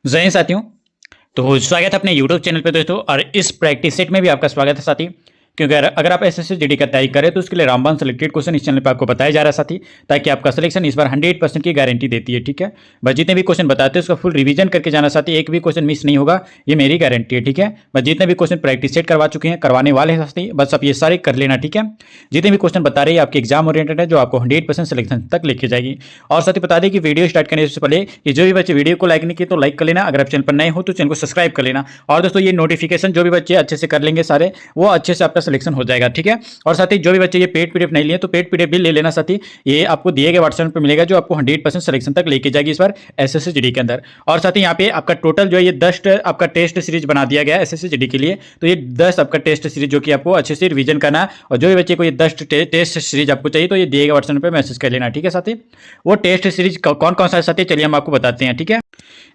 जय हिंद साथियों। तो स्वागत है अपने YouTube चैनल पे दोस्तों। और इस प्रैक्टिस सेट में भी आपका स्वागत है साथी। क्योंकि अगर आप एसएससी जीडी का तैयारी करें तो उसके लिए रामबाण सेलेक्टेड क्वेश्चन इस चैनल पे आपको बताया जा रहा है साथी, ताकि आपका सिलेक्शन इस बार 100% की गारंटी देती है। ठीक है, बस जितने भी क्वेश्चन बताते हैं उसका फुल रिवीजन करके जाना साथी, एक भी क्वेश्चन मिस नहीं होगा, ये मेरी गारंटी है। ठीक है, बस जितने भी क्वेश्चन प्रैक्टिस सेट करवा चुके हैं, करवाने वाले हैं साथी, बस आप ये सारे कर लेना। ठीक है, जितने भी क्वेश्चन बता रहे हैं आपके एग्जाम ओरिएंटेड है, जो आपको 100% सिलेक्शन तक लेके जाएगी। और साथ ही बता दें कि वीडियो स्टार्ट करने से पहले कि जो भी बच्चे वीडियो को लाइक नहीं किए तो लाइक कर लेना, अगर आप चैनल पर नए हो तो चैनल को सब्सक्राइब कर लेना। और दोस्तों ये नोटिफिकेशन जो भी बच्चे अच्छे से कर लेंगे सारे, वो अच्छे से आपका सिलेक्शन हो जाएगा। ठीक है, और साथ ही जो भी बच्चे ये पेड पीडीएफ नहीं लिए तो पेड पीडीएफ भी ले लेना साथी, ये आपको दिए गए व्हाट्सएप पे मिलेगा, जो आपको 100% सिलेक्शन तक लेके जाएगी इस बार एसएससी जीडी के अंदर। और साथ ही यहाँ पे आपका टोटल जो है ये 10 आपका टेस्ट सीरीज बना दिया गया है एसएससी जीडी के लिए। तो ये 10 आपका टेस्ट सीरीज जो कि आपको अच्छे से रिवीजन करना है, और जो भी बच्चे को ये 10 टेस्ट सीरीज आपको चाहिए तो ये दिए गए व्हाट्सएप पे मैसेज कर लेना। ठीक है साथी, वो टेस्ट सीरीज कौन कौन सा है साथी, चलिए हम आपको बताते हैं। ठीक है,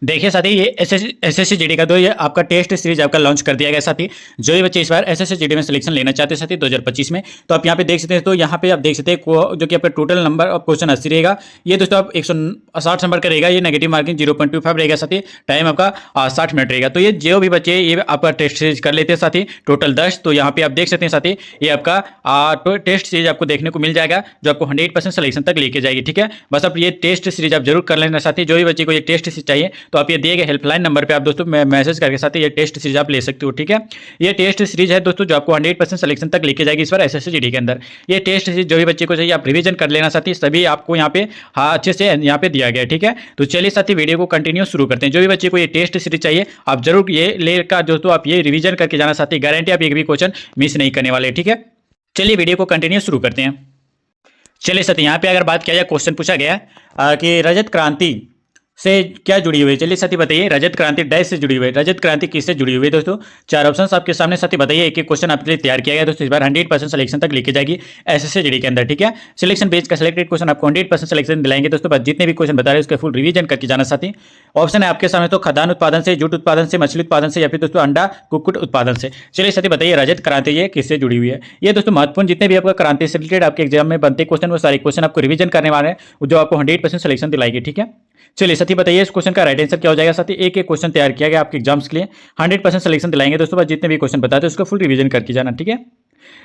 देखिए साथी, ये एसएससी जीडी का तो ये आपका टेस्ट सीरीज आपका लॉन्च कर दिया गया साथी। जो भी बच्चे इस बार एसएससी जीडी में सिलेक्शन लेना चाहते हैं साथी 2025 में, तो आप यहाँ पे देख सकते हैं। तो यहाँ पे आप देख सकते हैं जो कि आपका टोटल नंबर ऑफ क्वेश्चन 80 रहेगा। ये दोस्तों आप 160 नंबर का रहेगा, ये नेगेटिव मार्किंग 0.25 रहेगा साथी। टाइम आपका 60 मिनट रहेगा। तो ये जो भी बच्चे ये आपका टेस्ट सीरीज कर लेते हैं साथी, टोटल 10, तो यहाँ पे आप देख सकते हैं साथी, ये आपका टेस्ट सीरीज आपको देखने को मिल जाएगा, जो आपको 100% सिलेक्शन तक लेके जाएगी। ठीक है, बस आप ये टेस्ट सीरीज आप जरूर कर लेना साथी। जो भी बच्चे को ये टेस्ट सीरीज चाहिए तो आप ये दिए गए हेल्पलाइन नंबर पे आप दोस्तों मैसेज करके साथ ये टेस्ट सीरीज आप ले सकते हो। ठीक है, ये टेस्ट सीरीज है दोस्तों जो आपको 100% सिलेक्शन तक लेके जाएगी इस बार एसएससी जीडी के अंदर। ये टेस्ट सीरीज जो भी बच्चे को चाहिए आप रिवीजन कर लेना साथी, सभी आपको यहाँ पे अच्छे से यहाँ पे दिया गया है। ठीक है, तो चलिए साथी वीडियो को कंटिन्यू शुरू करते हैं। जो भी बच्चे को ये टेस्ट सीरीज चाहिए आप जरूर ये लेकर दोस्तों आप ये रिवीजन करके जाना साथी, गारंटी आप एक भी क्वेश्चन मिस नहीं करने वाले। ठीक है, चलिए वीडियो को कंटिन्यू शुरू करते हैं। चलिए साथी, यहाँ पे अगर बात किया जाए, क्वेश्चन पूछा गया कि रजत क्रांति से क्या जुड़ी हुई है। चलिए साथी बताइए, रजत क्रांति डैश से जुड़ी हुई है। रजत क्रांति किससे जुड़ी हुई है दोस्तों? 4 ऑप्शंस आपके सामने साथी बताइए। एक एक क्वेश्चन आपके लिए तैयार किया गया दोस्तों, इस बार 100% सिलेक्शन तक लेके जाएगी एसएससी जीडी के अंदर। ठीक है, सिलेक्शन बेस्ड का सिलेक्टेड क्वेश्चन आपको 100% सिलेक्शन दिलाएंगे दोस्तों, बस जितने भी क्वेश्चन बता रहे हैं उसका फुल रिवीजन करके जाना साथी। ऑप्शन है आपके सामने तो खाद्यान्न उत्पादन से, जूट उत्पादन से, मछली उत्पादन से, या फिर दोस्तों अंडा कुक्कुट उत्पादन से। चलिए साथी बताइए, रजत क्रांति ये किससे जुड़ी हुई है? ये दोस्तों महत्वपूर्ण जितने भी आपका क्रांति से रिलेटेड आपके एग्जाम में बनते क्वेश्चन, वो सारे क्वेश्चन आपको रिवीजन करने वाले हैं, जो आपको 100% सिलेक्शन दिलाएगी। ठीक है, चलिए साथी बताइए इस क्वेश्चन का राइट आंसर क्या हो जाएगा साथी। एक एक क्वेश्चन तैयार किया गया आपके एग्जाम्स के लिए, 100% सिलेक्शन दिलाएंगे दोस्तों, बस जितने भी क्वेश्चन बताते हैं उसका फुल रिवीजन करके जाना। ठीक है,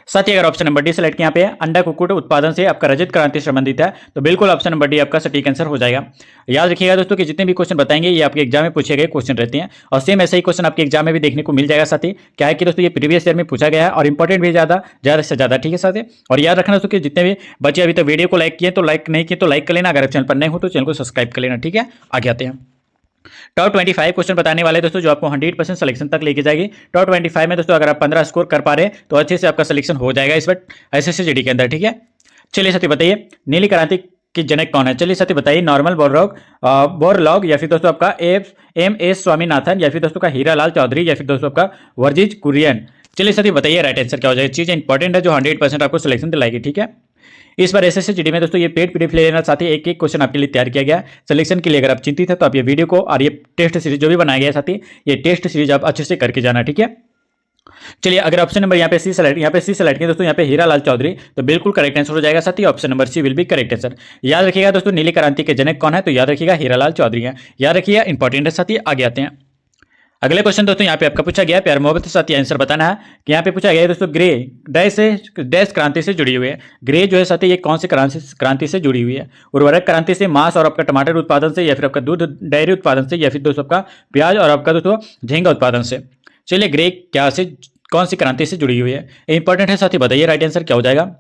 साथ ही अगर ऑप्शन नंबर डी सेलेक्ट यहाँ पे अंडा कुक्कुट उत्पादन से आपका रजत क्रांति संबंधित है, तो बिल्कुल ऑप्शन नंबर डी आपका सटीक आंसर हो जाएगा। याद रखिएगा दोस्तों कि जितने भी क्वेश्चन बताएंगे ये आपके एग्जाम में पूछे गए क्वेश्चन रहते हैं, और सेम ऐसा ही क्वेश्चन आपके एग्जाम में भी देखने को मिल जाएगा साथी। क्या है कि दोस्तों ये प्रीवियस ईयर में पूछा गया है और इंपॉर्टेंट भी ज़्यादा से ज़्यादा। ठीक है साथी, और याद रखना दोस्तों कि जितने भी बच्चे अभी तक वीडियो को लाइक किए तो लाइक नहीं किए तो लाइक कर लेना, अगर आप चैनल पर नहीं हो तो चैनल को सब्सक्राइब कर लेना। ठीक है, आगे आते हैं। टॉप 25 क्वेश्चन बताने वाले दोस्तों, जो आपको 100% सिलेक्शन तक लेके जाएगी। टॉप 25 में दोस्तों अगर आप 15 स्कोर कर पा रहे हैं तो अच्छे से आपका सिलेक्शन हो जाएगा इस बार एसएससी जीडी के अंदर। ठीक है, चलिए साथी बताइए नीली क्रांति की जनक कौन है? चलिए साथी बताइए, नॉर्मल बोरलॉग, या फिर दोस्तों आपका एम एस स्वामीनाथन, या फिर दोस्तों का हीरालाल चौधरी, या फिर दोस्तों आपका वर्जिज कुरियन। चलिए साथी बताइए राइट आंसर क्या हो जाएगा। चीज़ इंपॉर्टेंट है जो 100% आपको सिलेक्शन दिलाएगी। ठीक है, इस बार एसएससी जीडी में दोस्तों ये पेड पीडीएफ ले लेना साथी, एक एक क्वेश्चन आपके लिए तैयार किया गया सिलेक्शन के लिए। अगर आप चिंतित है तो आप ये वीडियो को और ये टेस्ट सीरीज जो भी बनाया गया साथी, ये टेस्ट सीरीज आप अच्छे से करके जाना। ठीक है, चलिए अगर ऑप्शन नंबर यहाँ पे सी सेलेक्ट किया दोस्तों, यहाँ पे हीरालाल चौधरी, तो बिल्कुल करेक्ट आंसर हो जाएगा साथी। Option number C will be correct answer. याद रखिएगा दोस्तों नीली क्रांति के जनक कौन है, तो याद रखिएगा हीरालाल चौधरी है। याद रखिएगा, इंपॉर्टेंट है साथी। आगे आते हैं। अगले क्वेश्चन दोस्तों यहाँ पे आपका पूछा गया, प्यार मोहब्बत के साथ आंसर बताना है कि यहाँ पे पूछा गया है दोस्तों, ग्रे डैश क्रांति से जुड़ी हुई है। ग्रे जो है साथी ये कौन से क्रांति से जुड़ी हुई है? उर्वरक क्रांति से, मांस और आपका टमाटर उत्पादन से, या फिर आपका दूध डेयरी उत्पादन से, या फिर दोस्तों आपका प्याज और आपका दोस्तों झींगा उत्पादन से। चलिए ग्रे क्या से कौन सी क्रांति से जुड़ी हुई है, इंपॉर्टेंट है साथी, बताइए राइट आंसर क्या हो जाएगा।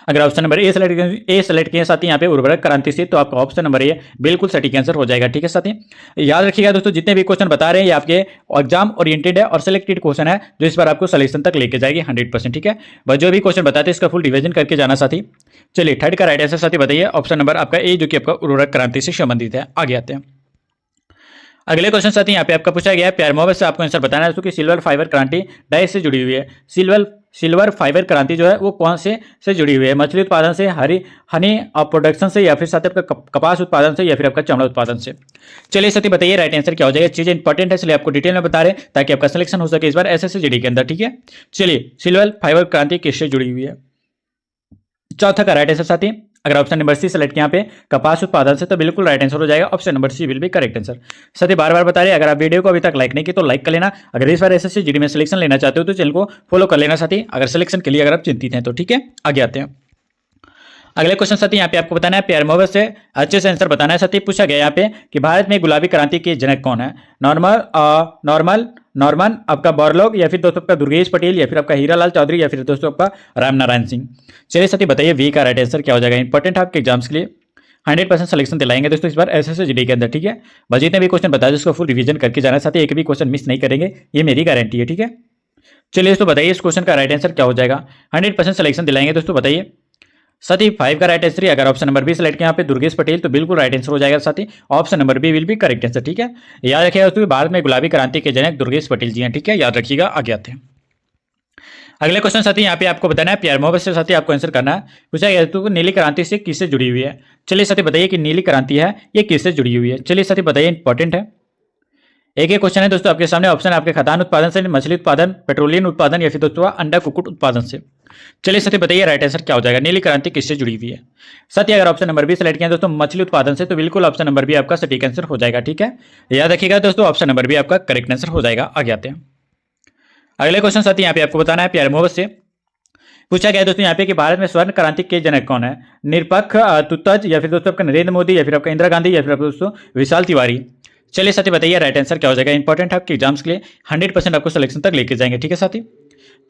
अगर ऑप्शन नंबर ए सेलेक्ट किए साथी यहाँ पे उर्वरक क्रांति से, तो आपका ऑप्शन नंबर ए बिल्कुल सटीक आंसर हो जाएगा। ठीक है साथी, याद रखिएगा दोस्तों जितने भी क्वेश्चन बता रहे हैं ये आपके एग्जाम ओरिएंटेड है और सिलेक्टेड क्वेश्चन है, जो इस बार आपको सिलेक्शन तक लेके जाएगी 100%। ठीक है, बस जो भी क्वेश्चन बताते हैं इसका फुल रिवीजन करके जाना साथी। चलिए थर्ड का राइट आंसर साथी बताइए, ऑप्शन नंबर आपका ए, जो कि आपका उर्वरक क्रांति से संबंधित है। आगे आते हैं। अगले क्वेश्चन साथी यहाँ पे आपका पूछा गया है, प्यार मोहब्बत से आपको आंसर बताना है कि सिल्वर फाइबर क्रांति डैश से जुड़ी हुई है। सिल्वर फाइबर क्रांति जो है वो कौन से जुड़ी हुई है? मछली उत्पादन से, हनी प्रोडक्शन से, या फिर साथ ही आपका कपास उत्पादन से, या फिर आपका चमड़ा उत्पादन से। चलिए साथी बताइए राइट आंसर क्या हो जाएगा। चीजें इंपॉर्टेंट है इसलिए आपको डिटेल में बता रहे हैं ताकि आपका सिलेक्शन हो सके इस बार एसएससी जीडी के अंदर। ठीक है, चलिए सिल्वर फाइबर क्रांति किससे जुड़ी हुई है? चौथा का राइट आंसर साथी अगर ऑप्शन नंबर सी सेलेक्ट किया यहाँ पे कपास उत्पादन से, तो बिल्कुल राइट आंसर हो जाएगा option number C will be correct answer. साथ ही बार बार बता रहे, अगर आप वीडियो को अभी तक लाइक नहीं की तो लाइक कर लेना। अगर इस बार एसएससी जीडी में सिलेक्शन लेना चाहते हो तो चैनल को फॉलो कर लेना साथी, अगर सिलेक्शन के लिए अगर आप चिंतित हैं तो। ठीक है, आगे आते हैं। अगले क्वेश्चन साथी यहाँ पे आपको बताना है, प्यार मोहब्बत से अच्छे से आंसर बताना है साथी। पूछा गया यहाँ पे कि भारत में गुलाबी क्रांति के जनक कौन है? नॉर्मन आपका बोरलॉग, या फिर दोस्तों आपका दुर्गेश पटेल, या फिर आपका हीरालाल चौधरी, या फिर दोस्तों आपका रामनारायण सिंह। चलिए साथी बताइए वी का राइट आंसर क्या हो जाएगा। इंपॉर्टेंट है आपके एग्जाम्स के लिए, 100% सिलेक्शन दिलाएंगे दोस्तों इस बार एसएससी जीडी के अंदर। ठीक है, बस जितने भी क्वेश्चन बताया उसको फुल रिवीजन करके जाना साथी, एक भी क्वेश्चन मिस नहीं करेंगे, ये मेरी गारंटी है। ठीक है, चलिए दोस्तों बताइए इस क्वेश्चन का राइट आंसर क्या हो जाएगा। 100% सिलेक्शन दिलाएंगे दोस्तों, बताइए। साथी 5 का राइट आंसर, अगर ऑप्शन नंबर बी सेलेक्ट किया यहाँ पे दुर्गेश पटेल, तो बिल्कुल राइट आंसर हो जाएगा साथी, option number B will be correct answer. ठीक है, याद रखिएगा दोस्तों, भारत में गुलाबी क्रांति के जनक दुर्गेश पटेल जी हैं। ठीक है, याद रखिएगा। आगे आते हैं अगले क्वेश्चन साथी, यहाँ पे आपको बताना है, प्यार मोहब्बत से साथी आपको आंसर करना है। पूछा गया तो नीली क्रांति से किससे जुड़ी हुई है? चलिए साथी बताइए कि नीली क्रांति है ये किससे जुड़ी हुई है। चलिए साथी बताइए, इंपॉर्टेंट है। एक क्वेश्चन है दोस्तों आपके सामने, ऑप्शन आपके खदान उत्पादन से, मछली उत्पादन, पेट्रोलियम उत्पादन, या फिर दोस्तों अंडा कुक्कुट उत्पादन से। चलिए साथी बताइए राइट आंसर क्या हो जाएगा। नीली क्रांति किससे जुड़ी हुई है? साथी अगर ऑप्शन नंबर बी सेलेक्ट किया दोस्तों मछली उत्पादन से, तो बिल्कुल ऑप्शन नंबर बी आपका सटीक आंसर हो जाएगा। ठीक है, याद रखिएगा दोस्तों, ऑप्शन नंबर बी आपका करेक्ट आंसर हो जाएगा। आगे आते हैं अगले क्वेश्चन साथी, यहाँ पे आपको बताना है, प्यार मोहब्बत से पूछा गया दोस्तों यहाँ पे कि भारत में स्वर्ण क्रांति के जनक कौन है? निरपक्ष, तुतज, या फिर दोस्तों आपका नरेंद्र मोदी, या फिर आपका इंदिरा गांधी, या फिर आपका दोस्तों विशाल तिवारी। चलिए साथी बताइए राइट आंसर क्या हो जाएगा। इंपॉर्टेंट है आपके एग्जाम्स के लिए, 100% आपको सिलेक्शन तक लेके जाएंगे। ठीक है साथी,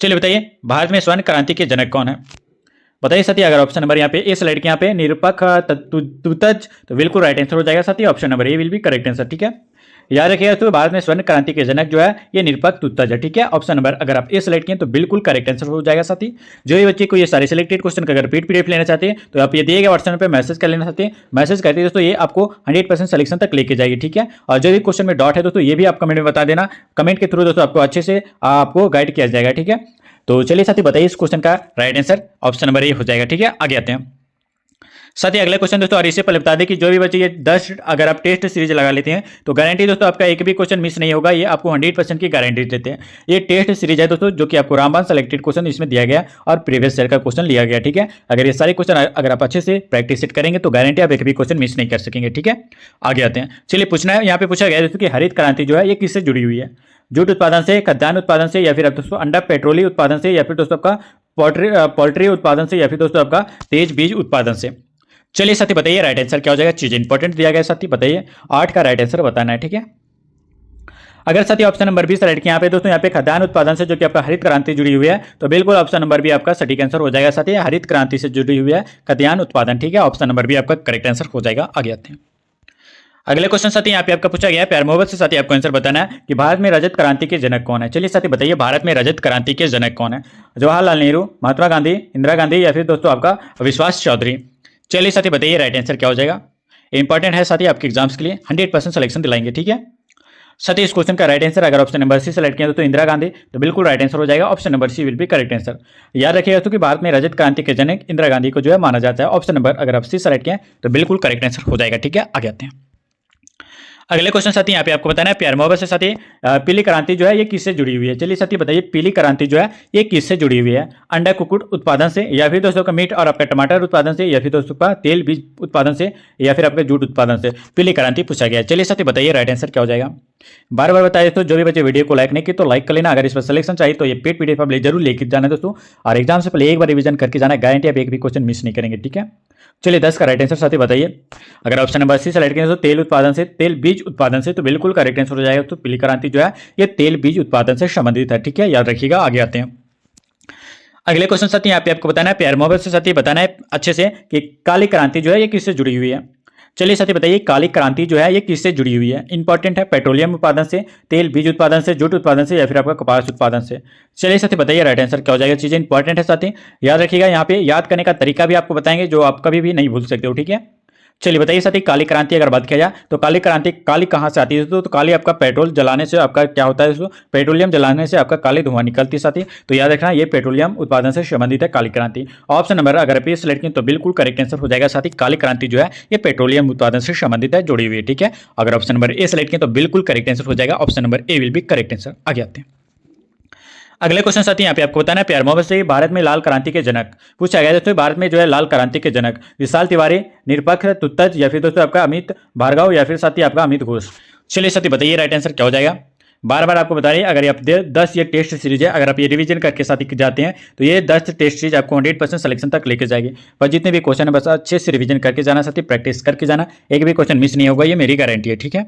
चलिए बताइए भारत में स्वर्ण क्रांति के जनक कौन है? बताइए साथी, अगर ऑप्शन नंबर यहाँ पे ए स्लाइड के यहाँ पे निरपक्ष तुतज, तो बिल्कुल राइट आंसर हो जाएगा साथी, option number A will be correct answer. ठीक है, याद रखिएगा तो भारत में स्वर्ण क्रांति के जनक जो है ये निरपक्ष तुतज है। ठीक है, ऑप्शन नंबर अगर आप ए सेलेक्ट किए तो बिल्कुल करेक्ट आंसर हो जाएगा साथी। जो भी बच्चे को ये सारे सिलेक्टेड क्वेश्चन का अगर रिपीट पीडीएफ लेना चाहते हैं तो आप ये दिए गए व्हाट्सएप पे मैसेज कर लेना चाहते हैं, मैसेज करते हैं दोस्तों, ये आपको 100% सिलेक्शन तक लेके जाएगी। ठीक है, और जो भी क्वेश्चन में डॉट है दोस्तों ये भी आप कमेंट में बता देना, कमेंट के थ्रू दोस्तों आपको अच्छे से आपको गाइड किया जाएगा। ठीक है, तो चलिए साथी बताइए इस क्वेश्चन का राइट आंसर ऑप्शन नंबर ए हो जाएगा। ठीक है, आगे आते हैं साथ ही अगले क्वेश्चन दोस्तों, और इससे पहले बता दें कि जो भी बच्चे ये 10 अगर आप टेस्ट सीरीज लगा लेते हैं तो गारंटी दोस्तों आपका एक भी क्वेश्चन मिस नहीं होगा, ये आपको 100% की गारंटी देते हैं। ये टेस्ट सीरीज है दोस्तों जो कि आपको रामबाण सेलेक्टेड क्वेश्चन इसमें दिया गया और प्रीवियस ईयर का क्वेश्चन लिया गया। ठीक है, अगर ये सारे क्वेश्चन अगर आप अच्छे से प्रैक्टिस करेंगे तो गारंटी आप एक भी क्वेश्चन मिस नहीं कर सकेंगे। ठीक है, आगे आते हैं। चलिए पूछना है, यहाँ पे पूछा गया दोस्तों कि हरित क्रांति जो है ये किससे जुड़ी हुई है? जूट उत्पादन से, खाद्यान्न उत्पादन से, या फिर आप दोस्तों अंडा पेट्रोलियम उत्पादन से, या फिर दोस्तों आपका पोल्ट्री उत्पादन से, या फिर दोस्तों आपका तेज बीज उत्पादन से। चलिए साथी बताइए राइट आंसर क्या हो जाएगा। चीज इंपॉर्टेंट दिया गया साथी, बताइए 8 का राइट आंसर बताना है। ठीक है, अगर साथी ऑप्शन नंबर 20 सेलेक्ट किया यहाँ पे दोस्तों, यहाँ पे खाद्यान्न उत्पादन से जो कि आपका हरित क्रांति जुड़ी हुई है, तो बिल्कुल ऑप्शन नंबर बी आपका सटीक आंसर हो जाएगा साथी, हरित क्रांति से जुड़ी हुई है खाद्यान्न उत्पादन। ठीक है, ऑप्शन नंबर बी आपका करेक्ट आंसर हो जाएगा। आगे आते हैं अगले क्वेश्चन साथी, यहाँ पे आपका पूछा गया है, प्यार मोहब्बत से साथी आपको आंसर बताना है कि भारत में रजत क्रांति के जनक कौन है? चलिए साथी बताइए भारत में रजत क्रांति के जनक कौन है? जवाहरलाल नेहरू, महात्मा गांधी, इंदिरा गांधी, या फिर दोस्तों आपका विश्वास चौधरी। चलिए साथी बताइए राइट आंसर क्या हो जाएगा। इंपॉर्टेंट है साथी आपके एग्जाम्स के लिए, 100% सिलेक्शन दिलाएंगे। ठीक है, साथी इस क्वेश्चन का राइट आंसर अगर ऑप्शन नंबर सी सेलेक्ट किया तो इंदिरा गांधी, तो बिल्कुल राइट आंसर हो जाएगा, option number C will be correct answer. याद रखिएगा तो कि भारत में रजत क्रांति के जनक इंदिरा गांधी को जो है माना जाता है, ऑप्शन नंबर अगर आप सी सेलेक्ट किया तो बिल्कुल करेक्ट आंसर हो जाएगा। ठीक है, आगे आते हैं अगले क्वेश्चन साथी, यहाँ पे आपको बताना है, प्यार मोहब्बत से साथी पीली क्रांति जो है ये किससे जुड़ी हुई है? चलिए साथी बताइए पीली क्रांति जो है ये किससे जुड़ी हुई है? अंडा कुक्कुट उत्पादन से, या फिर दोस्तों का मीट और आपका टमाटर उत्पादन से, या फिर दोस्तों का तेल बीज उत्पादन से, या फिर आपका जूट उत्पादन से पीली क्रांति पूछा गया। चलिए साथी बताइए राइट आंसर क्या हो जाएगा। बार बार बताइए दोस्तों, जो भी बच्चे वीडियो को लाइक नहीं की तो लाइक कर लेना, अगर इस पर सिलेक्शन चाहिए तो ये पेड पीडीएफ आप जरूर लेकर जाना दोस्तों, और एग्जाम से पहले एक बार रिवीजन करके जाना, गारंटी आप एक भी क्वेश्चन मिस नहीं करेंगे। ठीक है, चलिए 10 का राइट आंसर साथी बताइए। अगर ऑप्शन नंबर सी सेलेक्ट करें तो तेल उत्पादन से, तेल बीज उत्पादन से, तो बिल्कुल करेक्ट आंसर हो जाएगा। तो पीली क्रांति जो है ये तेल बीज उत्पादन से संबंधित है। ठीक है, याद रखिएगा। आगे आते हैं अगले क्वेश्चन साथी, यहाँ पे आपको बताना है, प्यार मोहब्बत से साथी बताना है अच्छे से कि काली क्रांति जो है ये किससे जुड़ी हुई है? चलिए साथी बताइए काली क्रांति जो है ये किससे जुड़ी हुई है? इंपॉर्टेंट है, पेट्रोलियम उत्पादन से, तेल बीज उत्पादन से, जूट उत्पादन से, या फिर आपका कपास उत्पादन से। चलिए साथी बताइए राइट आंसर क्या हो जाएगा। चीजें इंपॉर्टेंट है साथी, याद रखिएगा। यहाँ पे याद करने का तरीका भी आपको बताएंगे जो आप कभी भी नहीं भूल सकते हो। ठीक है, चलिए बताइए साथी काली क्रांति अगर बात किया जाए तो काली क्रांति काली कहाँ से आती है? तो काली आपका पेट्रोल जलाने से आपका क्या होता है, पेट्रोलियम जलाने से आपका काली धुआं निकलती है साथी, तो याद रखना ये पेट्रोलियम उत्पादन से संबंधित है काली क्रांति। ऑप्शन नंबर अगर आप सिलेक्ट करें तो बिल्कुल करेक्ट आंसर हो जाएगा साथी, काली क्रांति जो है ये पेट्रोलियम उत्पादन से संबंधित है, जुड़ी हुई है। ठीक है, अगर ऑप्शन नंबर ए सिलेक्ट करें तो बिल्कुल करेक्ट आंसर हो जाएगा, option number A will be correct answer. आगे आते हैं अगले क्वेश्चन साथी यहाँ पे आपको बताना है, प्यार मोहब्बत से भारत में लाल क्रांति के जनक पूछा गया दोस्तों। भारत में जो है लाल क्रांति के जनक विशाल तिवारी, निरपक्ष तुत्तज या फिर दोस्तों आपका अमित भार्गव या फिर साथी आपका अमित घोष। चलिए साथी बताइए राइट आंसर क्या हो जाएगा। बार बार आपको बता रही है, अगर आप 10 ये टेस्ट सीरीज है, अगर आप ये रिवीजन करके साथ ही जाते हैं तो ये 10 टेस्ट सीरीज आपको 100% सिलेक्शन तक लेके जाएगी। पर जितने भी क्वेश्चन है बस अच्छे से रिवीजन करके जाना साथी, प्रैक्टिस करके जाना, एक भी क्वेश्चन मिस नहीं होगा, ये मेरी गारंटी है, ठीक है।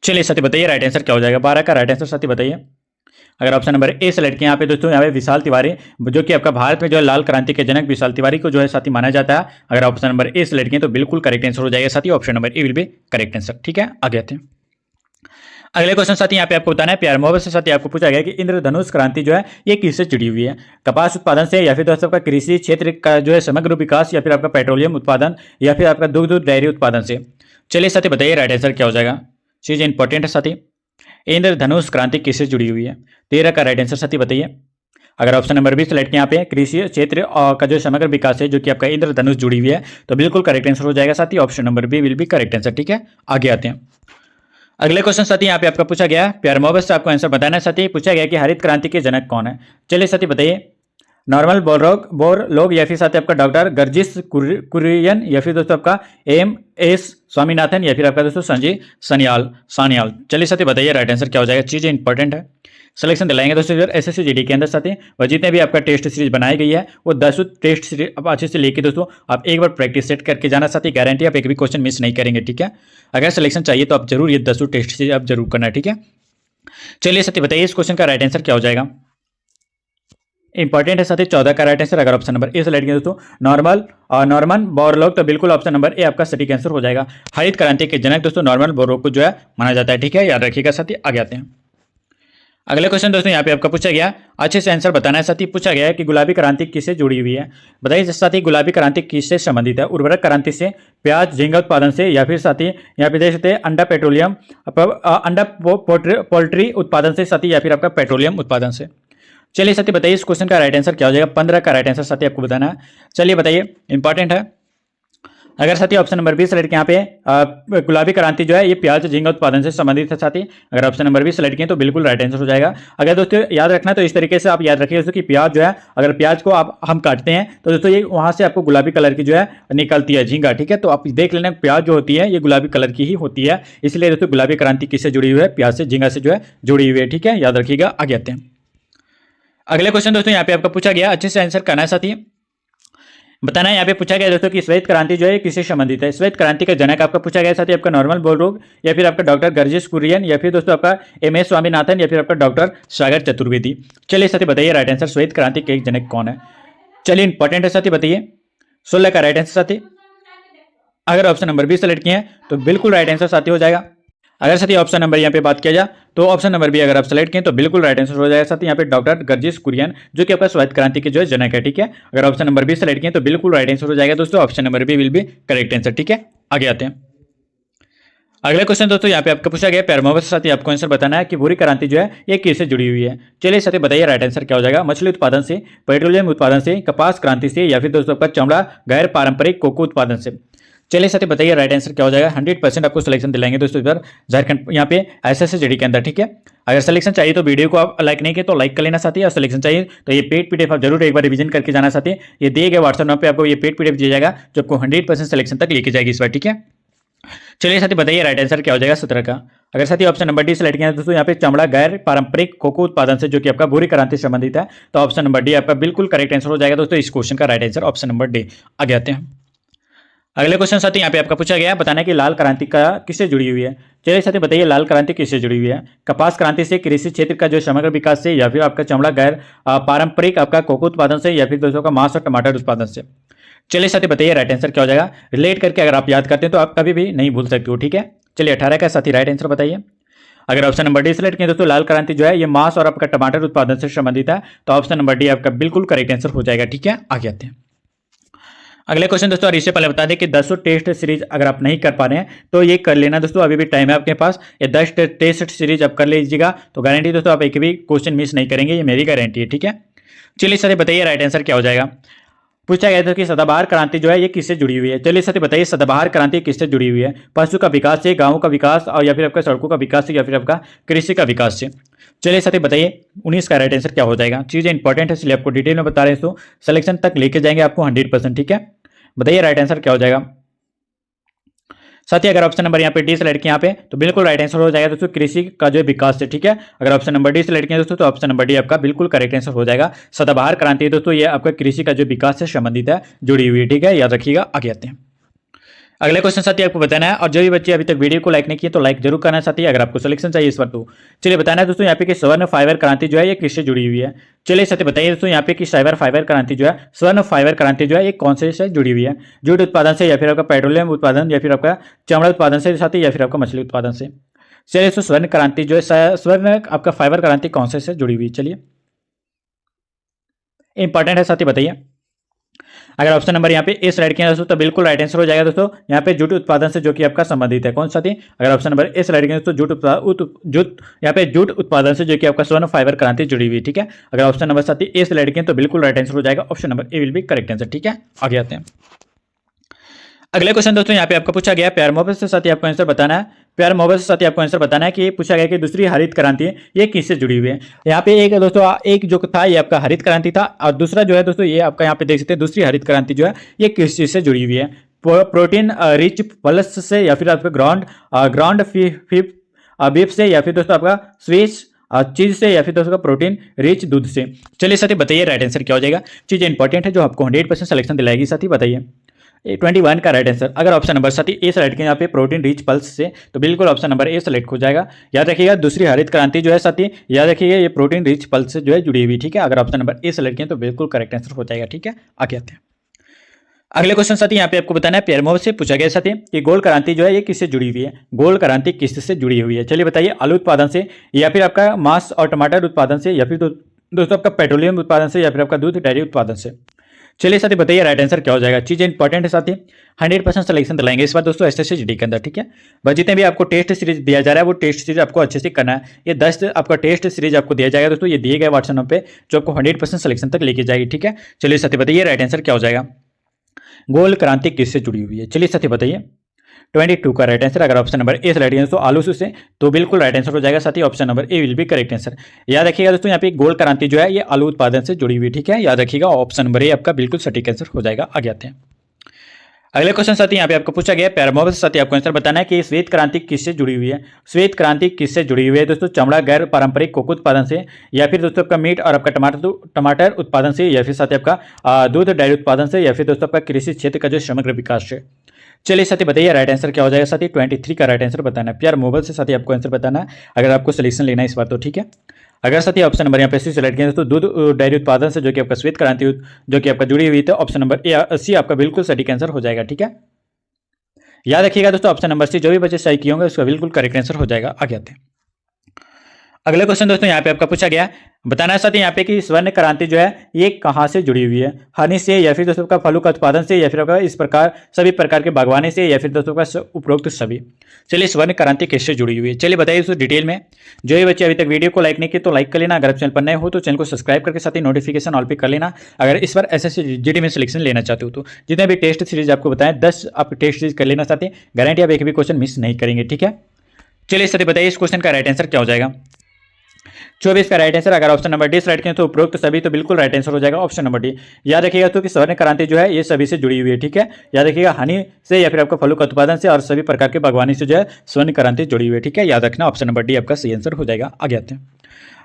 चलिए साथी बताइए राइट आंसर क्या हो जाएगा। 12 का राइट आंसर साथी बताइए। अगर ऑप्शन नंबर ए सेलेक्ट किया यहाँ पे दोस्तों, यहाँ पे विशाल तिवारी जो कि आपका भारत में जो है लाल क्रांति के जनक विशाल तिवारी को जो है साथी माना जाता है। अगर ऑप्शन नंबर ए सेलेक्ट किए तो बिल्कुल करेक्ट आंसर हो जाएगा साथी, option number A will be correct answer, ठीक है। आगे आते हैं अगले क्वेश्चन साथी यहाँ पे आपको बताना है, प्यार मोहब्बत से साथी आपको पूछा गया कि इंद्रधनुष क्रांति जो है ये किससे जुड़ी हुई है। कपास उत्पादन से या फिर दोस्तों आपका कृषि क्षेत्र का जो है समग्र विकास या फिर आपका पेट्रोलियम उत्पादन या फिर आपका दुग्ध डेयरी उत्पादन से। चलिए साथी बताइए राइट आंसर क्या हो जाएगा। चीज इंपॉर्टेंट है साथी, इंद्रधनुष क्रांति किससे जुड़ी हुई है। 13 का राइट आंसर साथी बताइए। अगर ऑप्शन नंबर 20 सेलेक्ट यहाँ पे कृषि क्षेत्र का जो समग्र विकास है जो कि आपका इंद्रधनुष जुड़ी हुई है तो बिल्कुल करेक्ट आंसर हो जाएगा साथी, option number B will be correct answer, ठीक है। आगे आते हैं अगले क्वेश्चन साथी यहाँ पे आपका पूछा गया, प्यार मोहब्बत से आपको आंसर बताना है साथी। पूछा गया कि हरित क्रांति के जनक कौन है। चलिए साथी बताइए। नॉर्मल बोरलोग या फिर साथी आपका डॉक्टर गर्जिस कुरियन या फिर दोस्तों आपका एम.एस. स्वामीनाथन या फिर आपका दोस्तों संजय सान्याल। चलिए साथी बताइए राइट आंसर क्या हो जाएगा। चीजें इंपॉर्टेंट है, सिलेक्शन दिलाएंगे दोस्तों एसएससी जीडी के अंदर साथी, और जितने भी आपका टेस्ट सीरीज बनाई गई है वो 10 टेस्ट सीरीज आप अच्छे से लेके दोस्तों आप एक बार प्रैक्टिस सेट करके जाना साथी, गारंटी आप एक भी क्वेश्चन मिस नहीं करेंगे, ठीक है। अगर सिलेक्शन चाहिए तो आप जरूर ये 10 टेस्ट सीरीज आप जरूर करना है, ठीक है। चलिए साथी बताइए इस क्वेश्चन का राइट आंसर क्या हो जाएगा। इंपॉर्टेंट है साथी 14 का राइट आंसर। अगर ऑप्शन नंबर ए सेलेक्ट किया दोस्तों नॉर्मन बोरलॉग तो बिल्कुल ऑप्शन नंबर ए आपका सटीक आंसर हो जाएगा। हरित क्रांति के जनक दोस्तों नॉर्मन बोरलॉग को जो है माना जाता है, ठीक है, याद रखिएगा साथी। आगे आते हैं अगले क्वेश्चन दोस्तों यहाँ पे आपका पूछा गया, अच्छे से आंसर बताना है साथी। पूछा गया है कि गुलाबी क्रांति किससे जुड़ी हुई है। बताइए साथी गुलाबी क्रांति किससे संबंधित है। उर्वरक क्रांति से, प्याज झींगा उत्पादन से या फिर साथी यहाँ पे देख सकते हैं अंडा पेट्रोलियम अंडा पोल्ट्री उत्पादन से साथी या फिर आपका पेट्रोलियम उत्पादन से। चलिए साथी बताइए इस क्वेश्चन का राइट आंसर क्या हो जाएगा। 15 का राइट आंसर साथी आपको बताना है। चलिए बताइए, इंपॉर्टेंट है। अगर साथी ऑप्शन नंबर 20 सेलेक्ट यहाँ पे गुलाबी क्रांति जो है ये प्याज झींगा उत्पादन से संबंधित है साथी। अगर ऑप्शन नंबर 20 सेलेक्ट किए तो बिल्कुल राइट आंसर हो जाएगा। अगर दोस्तों याद रखना तो इस तरीके से आप याद रखिए दोस्तों कि प्याज जो है अगर प्याज को हम काटते हैं तो दोस्तों ये वहां से आपको गुलाबी कलर की जो है निकलती है झींगा, ठीक है। तो आप देख लेना प्याज जो होती है ये गुलाबी कलर की ही होती है, इसलिए दोस्तों गुलाबी क्रांति किससे जुड़ी हुई है, प्याज से झींगा से जो है जुड़ी हुई है, ठीक है, याद रखिएगा। आगे आते हैं अगले क्वेश्चन दोस्तों यहाँ पे आपका पूछा गया, अच्छे से आंसर करना है साथी। बताना है यहाँ पे पूछा गया दोस्तों कि श्वेत क्रांति जो है किससे संबंधित है। श्वेत क्रांति का जनक आपका पूछा गया साथी आपका नॉर्मन बोरलॉग या फिर आपका डॉक्टर गर्जिस कुरियन या फिर दोस्तों आपका एम.एस. स्वामीनाथन या फिर आपका डॉक्टर सागर चतुर्वेदी। चलिए साथी बताइए राइट आंसर श्वेत क्रांति के जनक कौन है। चलिए इंपॉर्टेंट है साथी बताइए। 16 का राइट आंसर साथी। अगर ऑप्शन नंबर 20 सेलेक्ट किए हैं तो बिल्कुल राइट आंसर साथी हो जाएगा। अगर साथी ऑप्शन नंबर यहाँ पे बात किया जाए तो ऑप्शन नंबर बी अगर आप सेलेक्ट करें तो बिल्कुल राइट आंसर हो जाएगा साथी यहाँ पे डॉक्टर गर्जिस कुरियन जो कि आपका श्वेत क्रांति के जो है जनक है, ठीक है। अगर ऑप्शन नंबर बी सेलेक्ट किए तो बिल्कुल राइट आंसर हो जाएगा दोस्तों, option number B will be correct answer, ठीक है। आगे आते हैं अगले क्वेश्चन दोस्तों यहाँ पे आपका पूछा गया, प्यार मोहब्बत से साथी आपको आंसर बताना है कि भूरी क्रांति जो है ये किससे जुड़ी हुई है। चलिए साथी बताइए राइट आंसर क्या हो जाएगा। मछली उत्पादन से, पेट्रोलियम उत्पादन से, कपास क्रांति से या फिर दोस्तों आपका चमड़ा गैर पारंपरिक कोको उत्पादन से। चलिए साथी बताइए राइट आंसर क्या हो जाएगा। 100% आपको सिलेक्शन दिलाएंगे दोस्तों इधर झारखंड यहाँ पे एसएससी जीडी के अंदर, ठीक है। अगर सिलेक्शन चाहिए तो वीडियो को आप लाइक नहीं किए तो लाइक कर लेना साथी, और सिलेक्शन चाहिए तो ये पेड पीडीएफ आप जरूर एक बार रिवीजन करके जाना साथी। ये दिए गए व्हाट्सएप नंबर पे आपको ये पेड पीडीएफ दिया जाएगा जो आपको 100% सिलेक्शन तक लेके जाएगी इस बार, ठीक है। चलिए साथी बताइए राइट आंसर क्या हो जाएगा 17 का। अगर साथी ऑप्शन नंबर डी सेलेक्ट किया दोस्तों यहाँ पे चमड़ा गैर पारंपरिक कोको उत्पादन से जो कि आपका भूरी क्रांति से संबंधित है तो ऑप्शन नंबर डी आपका बिल्कुल करेक्ट आंसर हो जाएगा दोस्तों। इस क्वेश्चन का right answer option number D. आगे आते हैं अगले क्वेश्चन साथी यहाँ पे आपका पूछा गया, बताना है कि लाल क्रांति का किससे जुड़ी हुई है। चलिए साथी बताइए लाल क्रांति किससे जुड़ी हुई है। कपास क्रांति से, कृषि क्षेत्र का जो समग्र विकास से या फिर आपका चमड़ा गैर पारंपरिक आपका कोको उत्पादन से या फिर दोस्तों का मांस और टमाटर उत्पादन से। चलिए साथी बताइए राइट आंसर क्या हो जाएगा। रिलेट करके अगर आप याद करते हैं तो आप कभी भी नहीं भूल सकते हो, ठीक है। चलिए 18 का साथी राइट आंसर बताइए। अगर ऑप्शन नंबर डी सेलेक्ट किया दोस्तों लाल क्रांति जो है ये मांस और आपका टमाटर उत्पादन से संबंधित है तो ऑप्शन नंबर डी आपका बिल्कुल करेक्ट आंसर हो जाएगा, ठीक है। आगे आते हैं अगले क्वेश्चन दोस्तों, और इससे पहले बता दें कि 10 टेस्ट सीरीज अगर आप नहीं कर पा रहे हैं तो ये कर लेना दोस्तों, अभी भी टाइम है आपके पास। ये 10 टेस्ट सीरीज आप कर लीजिएगा तो गारंटी दोस्तों आप एक भी क्वेश्चन मिस नहीं करेंगे, ये मेरी गारंटी है, ठीक है। चलिए सर बताइए राइट आंसर क्या हो जाएगा। पूछा गया था कि सदाबहार क्रांति जो है ये किससे जुड़ी हुई है। चलिए साथी बताइए सदाबहार क्रांति किससे जुड़ी हुई है। पशु का विकास से, गांवों का विकास, और या फिर आपका सड़कों का विकास से, या फिर आपका कृषि का विकास से। चलिए साथी बताइए 19 का राइट आंसर क्या हो जाएगा। चीजें इंपॉर्टेंट है इसलिए आपको डिटेल में बता रहे हैं, तो सिलेक्शन तक लेके जाएंगे आपको 100%। ठीक है, बताइए राइट आंसर क्या हो जाएगा। साथ ही अगर ऑप्शन नंबर यहाँ पे डी सेलेक्ट किया यहाँ पे तो बिल्कुल राइट आंसर हो जाएगा दोस्तों, कृषि का जो विकास है। ठीक है, अगर ऑप्शन नंबर डी सेलेक्ट किया दोस्तों तो ऑप्शन नंबर डी आपका बिल्कुल करेक्ट आंसर हो जाएगा। सदाबहार क्रांति दोस्तों ये आपका कृषि का जो विकास से संबंधित है, जुड़ी हुई है। ठीक है, याद रखिएगा। आगे आते हैं अगले क्वेश्चन साथी आपको बताना है, और जो भी बच्चे अभी तक वीडियो को लाइक नहीं किए तो लाइक जरूर करना साथी, अगर आपको सिलेक्शन चाहिए इस बार तो। चलिए बताना है दोस्तों यहाँ पे कि स्वर्ण फाइबर क्रांति जो है ये किससे जुड़ी हुई है। चलिए साथी बताइए दोस्तों यहाँ पे कि साइबर फाइबर क्रांति जो है, स्वर्ण फाइबर क्रांति जो है ये कौन से जुड़ी हुई है। जूट उत्पादन से, या फिर आपका पेट्रोलियम उत्पादन, या फिर आपका चमड़ा उत्पादन से साथी, या फिर आपका मछली उत्पादन से। चलिए दोस्तों स्वर्ण क्रांति जो है, स्वर्ण आपका फाइबर क्रांति कौन से जुड़ी हुई है। चलिए इंपॉर्टेंट है साथी, बताइए। अगर ऑप्शन नंबर यहाँ पे ए सिलेक्ट किया दोस्तों तो बिल्कुल राइट आंसर हो जाएगा दोस्तों, यहाँ पे जूट उत्पादन से जो कि आपका संबंधित है। कौन सा थी, अगर ऑप्शन नंबर ए सिलेक्ट किया दोस्तों जूट यहाँ पे जूट उत्पादन से जो कि आपका स्वर्ण फाइबर क्रांति जुड़ी हुई। ठीक है, अगर ऑप्शन नंबर साथी ए सिलेक्ट किया तो बिल्कुल राइट आंसर हो जाएगा, option number A will be correct answer. ठीक है, आगे आते हैं अगले क्वेश्चन दोस्तों यहाँ पे आपको पूछा गया प्यार मोहब्बत से साथ ही आपको आंसर बताना है। प्यार मोहब्बत से साथ ही आपको आंसर बताना है कि पूछा गया कि दूसरी हरित क्रांति है ये किससे जुड़ी हुई है। यहाँ पे एक दोस्तों एक जो था ये आपका हरित क्रांति था, और दूसरा जो है दोस्तों ये आपका यहाँ पे देख सकते हैं दूसरी हरित क्रांति जो है ये किस चीज से जुड़ी हुई है। प्रोटीन रिच पल्स से, या फिर आपका ग्राउंड बीफ से, या फिर दोस्तों आपका स्वीच चीज से, या फिर दोस्तों प्रोटीन रिच दूध से। चलिए साथी बताइए राइट आंसर क्या हो जाएगा। चीज इंपॉर्टेंट है जो आपको 100% सिलेक्शन दिलाएगी। साथी बताइए 21 का राइट आंसर। अगर ऑप्शन नंबर साथी ए सेलेक्ट किया यहाँ पे प्रोटीन रिच पल्स से तो बिल्कुल ऑप्शन नंबर ए सेलेक्ट हो जाएगा। याद रखिएगा दूसरी हरित क्रांति जो है साथी, याद रखिएगा ये प्रोटीन रिच पल्स से जो है जुड़ी हुई। ठीक है, अगर ऑप्शन नंबर ए सेलेक्ट किया तो बिल्कुल करेक्ट आंसर हो जाएगा। ठीक है, आगे आते हैं अगले क्वेश्चन साथी यहाँ पे आपको बताना है प्यार मोहब्बत से पूछा गया साथी कि गोल क्रांति जो है ये किससे जुड़ी हुई है। गोल क्रांति किससे जुड़ी हुई है। चलिए बताइए आलू उत्पादन से, या फिर आपका मांस और टमाटर उत्पादन से, या फिर दोस्तों आपका पेट्रोलियम उत्पादन से, या फिर आपका दूध डेयरी उत्पादन से। चलिए साथी बताइए राइट आंसर क्या हो जाएगा। चीजें इंपॉर्टेंट है साथी, 100% सिलेक्शन दिलाएंगे इस बार दोस्तों SSC के अंदर। ठीक है, बस जितने भी आपको टेस्ट सीरीज दिया जा रहा है वो टेस्ट सीरीज आपको अच्छे से करना है। ये 10 आपका टेस्ट सीरीज आपको दिया जाएगा दोस्तों, ये दिए गए व्हाट्सएप नंबर पे जो आपको 100% सिलेक्शन तक लेके जाएगी। ठीक है, चलिए साथी बताइए राइट आंसर क्या हो जाएगा। गोल क्रांति किससे जुड़ी हुई है। चलिए साथी बताइए 22 का राइट आंसर। अगर ऑप्शन नंबर ए सेलेक्ट किया तो आलू से तो बिल्कुल राइट आंसर हो जाएगा। साथ ही option number A will be correct answer. याद रखिएगा दोस्तों यहाँ पे गोल क्रांति जो है ये आलू उत्पादन से जुड़ी हुई। ठीक है, याद रखिएगा ऑप्शन नंबर ए आपका बिल्कुल सटीक आंसर हो जाएगा। आगे आते हैं अगले क्वेश्चन साथी यहाँ पे आपको पूछा गया पैर मोहब्बत से साथी आपको आंसर बताना है कि श्वेत क्रांति किससे जुड़ी हुई है। श्वेत क्रांति किससे जुड़ी हुई है दोस्तों, चमड़ा गैर पारंपरिक कोको उत्पादन से, या फिर दोस्तों आपका मीट और आपका टमाटर उत्पादन से, या फिर साथ ही आपका दूध डेयरी उत्पादन से, या फिर दोस्तों आपका कृषि क्षेत्र का जो समग्र विकास है। चलिए साथी बताइए राइट आंसर क्या हो जाएगा। साथी 23 का राइट आंसर बताना है। प्यार मोबाइल से साथी आपको आंसर बताना है अगर आपको सिलेक्शन लेना है इस बार तो। ठीक है, अगर साथी ऑप्शन नंबर यहाँ पे सी सेलेक्ट किया तो दूध डेयरी उत्पादन से जो कि आपका श्वेत क्रांति जो कि आपका जुड़ी हुई थी, ऑप्शन नंबर ए सी आपका बिल्कुल सटीक आंसर हो जाएगा। ठीक है, याद रखिएगा दोस्तों ऑप्शन नंबर सी जो भी बच्चे सही किए होंगे उसका बिल्कुल करेक्ट आंसर हो जाएगा। आगे आते हैं अगले क्वेश्चन दोस्तों यहाँ पे आपका पूछा गया बताना है साथी यहाँ पे कि स्वर्ण क्रांति जो है ये कहाँ से जुड़ी हुई है। हनी से, या फिर दोस्तों का फलों का उत्पादन से, या फिर आपका इस प्रकार सभी प्रकार के बागवानी से, या फिर दोस्तों का उपरोक्त सभी। चलिए स्वर्ण क्रांति किससे जुड़ी हुई है चलिए बताइए दोस्तों डिटेल में। जो ये बच्चे अभी तक वीडियो को लाइक नहीं किए तो लाइक कर लेना। अगर आप चैनल पर नए हो तो चैनल को सब्सक्राइब करके साथ ही नोटिफिकेशन ऑल पे कर लेना। अगर इस बार SSC GD में सिलेक्शन लेना चाहते हो तो जितने भी टेस्ट सीरीज आपको बताएं 10 आप टेस्ट सीरीज कर लेना साथी, गारंटी आप एक भी क्वेश्चन मिस नहीं करेंगे। ठीक है, चलिए साथी बताइए इस क्वेश्चन का राइट आंसर क्या हो जाएगा। 24 का राइट आंसर। अगर ऑप्शन नंबर डी सेलेक्ट करें तो उपरोक्त सभी तो बिल्कुल राइट आंसर हो जाएगा ऑप्शन नंबर डी। याद रखिएगा तो कि स्वर्ण क्रांति जो है ये सभी से जुड़ी हुई है। ठीक है, याद रखिएगा हनी से, या फिर आपका फलों का उत्पादन से और सभी प्रकार के बागवानी से जो है स्वर्ण क्रांति जुड़ी हुई है। ठीक है, याद रखना ऑप्शन नंबर डी आपका सही आंसर हो जाएगा। आगे आते हैं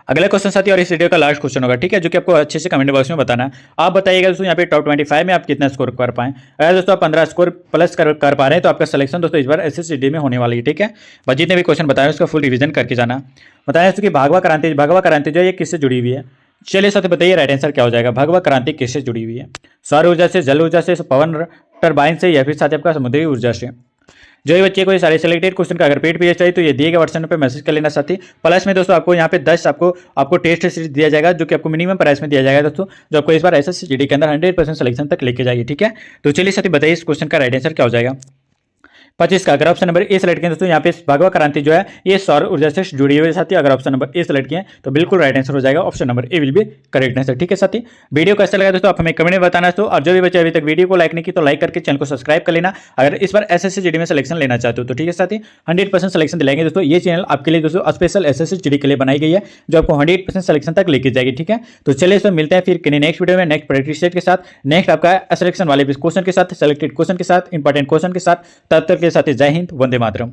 अगला क्वेश्चन साथी और इस वीडियो का लास्ट क्वेश्चन होगा। ठीक है, जो कि आपको अच्छे से कमेंट बॉक्स में बताना है। आप बताइएगा दोस्तों यहाँ पे टॉप 25 में आप कितना स्कोर कर पाएं। अगर दोस्तों आप 15 स्कोर प्लस कर पा रहे हैं तो आपका सिलेक्शन दोस्तों इस बार SSC GD में होने वाली है। ठीक है, बस जितने भी क्वेश्चन बताए उसका फुल रिवीजन करके जाना। बताया दोस्तों कि भगवा क्रांति जो है ये किससे जुड़ी हुई है। चलिए साथी बताइए राइट आंसर क्या हो जाएगा। भगवा क्रांति किससे जुड़ी हुई है। सौर ऊर्जा से, जल ऊर्जा से, पवन टरबाइन से, या फिर साथ आपका समुद्री ऊर्जा से। जो ही बच्चे को ये सारे सिलेक्टेड क्वेश्चन का अगर पेड पीरियड चाहिए तो ये दिए गए व्हाट्सएप पे मैसेज कर लेना साथी। प्लस में दोस्तों आपको यहाँ पे 10 आपको टेस्ट सीरीज दिया जाएगा जो कि आपको मिनिमम प्राइस में दिया जाएगा दोस्तों, जो आपको इस बार SSC GD के अंदर 100% सिलेक्शन तक लेके जाएगी। ठीक है, तो चलिए साथी बताइए इस क्वेश्चन का राइट आंसर क्या हो जाएगा। 25 का अगर ऑप्शन नंबर ए सेलेक्ट किया दोस्तों, यहाँ पे भगवा क्रांति जो है ये सौर ऊर्जा से जुड़ी हुई है साथी। अगर ऑप्शन नंबर ए सेलेक्ट किया तो बिल्कुल राइट आंसर हो जाएगा, option number A will be correct answer. ठीक है साथी, वीडियो कैसा लगा दोस्तों आप हमें कमेंट में बताना दोस्तों। और जो भी बच्चे अभी तक वीडियो को लाइक नहीं की तो लाइक करके चैनल को सब्सक्राइब कर लेना, अगर इस बार एसएससी जीडी में सिलेक्शन लेना चाहते हो तो। ठीक है साथी, 100% सिलेक्शन दिलाएंगे दोस्तों। ये चैनल आपके लिए दोस्तों स्पेशल एसएससी जीडी के लिए बनाई गई है, जो आपको 100% सिलेक्शन तक लेके जाएगी। ठीक है, तो चलिए इसमें मिलते हैं फिर किन्हीं नेक्स्ट वीडियो में, नेक्स्ट प्रैक्टिस सेट के साथ, नेक्स्ट आपका सिलेक्शन वाले क्वेश्चन के साथ, सेलेक्टेड क्वेश्चन के साथ, इंपॉर्टेंट क्वेश्चन के साथ। तब तक के साथ जय हिंद, वंदे मातरम।